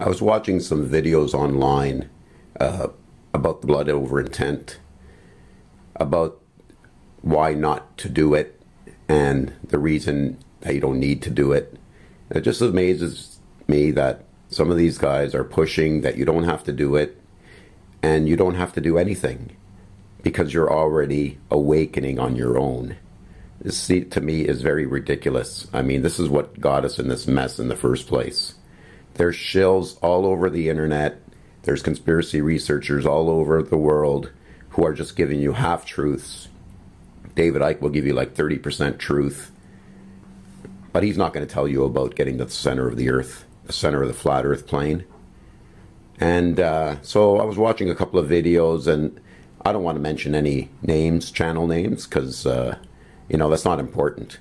I was watching some videos online about the blood over intent, about why not to do it, and the reason that you don't need to do it. It just amazes me that some of these guys are pushing that you don't have to do it, and you don't have to do anything because you're already awakening on your own. This, to me, is very ridiculous. I mean, this is what got us in this mess in the first place. There's shills all over the internet. There's conspiracy researchers all over the world who are just giving you half-truths. David Icke will give you like 30% truth, but he's not going to tell you about getting to the center of the earth, the center of the flat earth plane. And so I was watching a couple of videos, and I don't want to mention any names, channel names, because, you know, that's not important.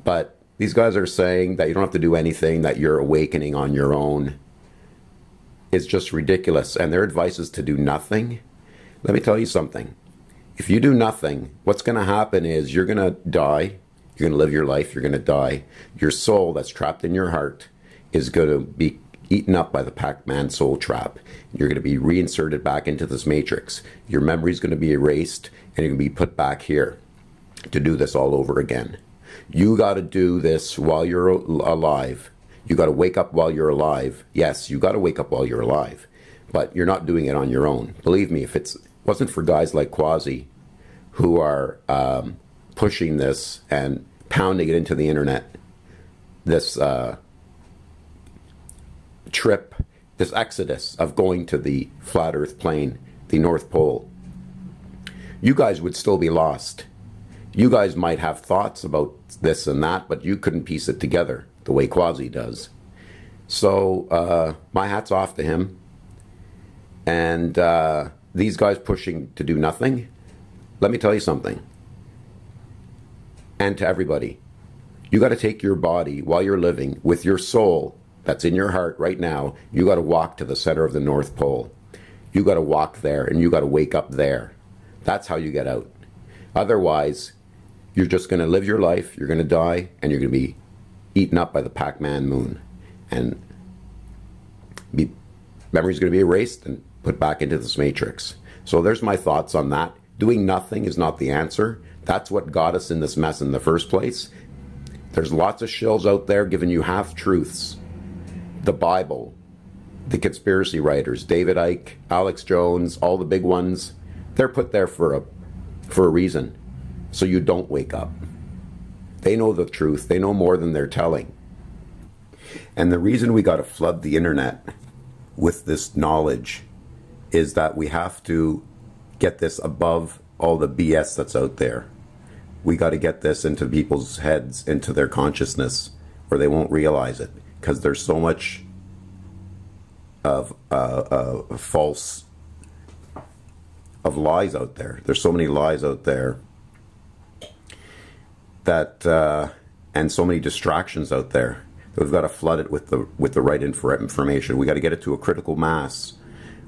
But these guys are saying that you don't have to do anything, that you're awakening on your own. It's just ridiculous. And their advice is to do nothing. Let me tell you something. If you do nothing, what's going to happen is you're going to die. You're going to live your life. You're going to die. Your soul that's trapped in your heart is going to be eaten up by the Pac-Man soul trap. You're going to be reinserted back into this matrix. Your memory is going to be erased, and you're going to be put back here to do this all over again. You got to do this while you're alive. You got to wake up while you're alive. Yes, you got to wake up while you're alive, but you're not doing it on your own. Believe me, if it wasn't for guys like Quasi who are pushing this and pounding it into the internet, this trip, this exodus of going to the flat earth plane, the North Pole, you guys would still be lost. You guys might have thoughts about this and that, but you couldn't piece it together the way Quasi does. So my hat's off to him. And these guys pushing to do nothing, let me tell you something. And to everybody, you got to take your body while you're living with your soul that's in your heart right now. You got to walk to the center of the North Pole. You got to walk there, and you got to wake up there. That's how you get out. Otherwise, you're just going to live your life, you're going to die, and you're going to be eaten up by the Pac-Man moon. And memory's going to be erased and put back into this matrix. So there's my thoughts on that. Doing nothing is not the answer. That's what got us in this mess in the first place. There's lots of shills out there giving you half-truths. The Bible, the conspiracy writers, David Icke, Alex Jones, all the big ones, they're put there for a reason. So you don't wake up. They know the truth. They know more than they're telling. And the reason we got to flood the internet with this knowledge is that we have to get this above all the BS that's out there. We got to get this into people's heads, into their consciousness, or they won't realize it. Because there's so much of false, of lies out there. There's so many lies out there that, and so many distractions out there. We've got to flood it with the right information. We got to get it to a critical mass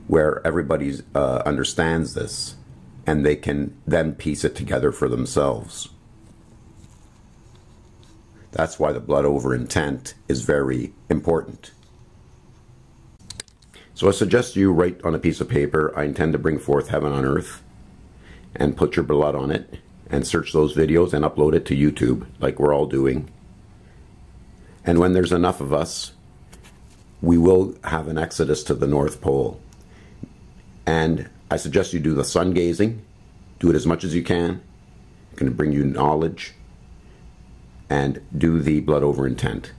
where everybody understands this, and they can then piece it together for themselves. That's why the blood over intent is very important. So I suggest you write on a piece of paper, I intend to bring forth heaven on earth, and put your blood on it, and search those videos and upload it to YouTube, like we're all doing. And when there's enough of us, we will have an exodus to the North Pole. And I suggest you do the sun gazing. Do it as much as you can. It's going to bring you knowledge. And do the blood over intent.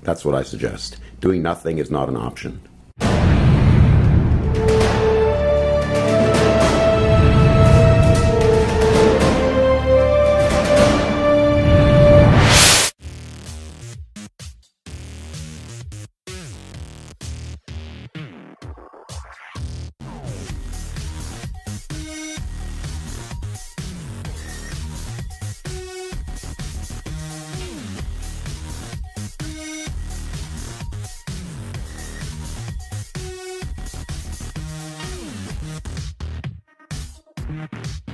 That's what I suggest. Doing nothing is not an option. We'll be right back.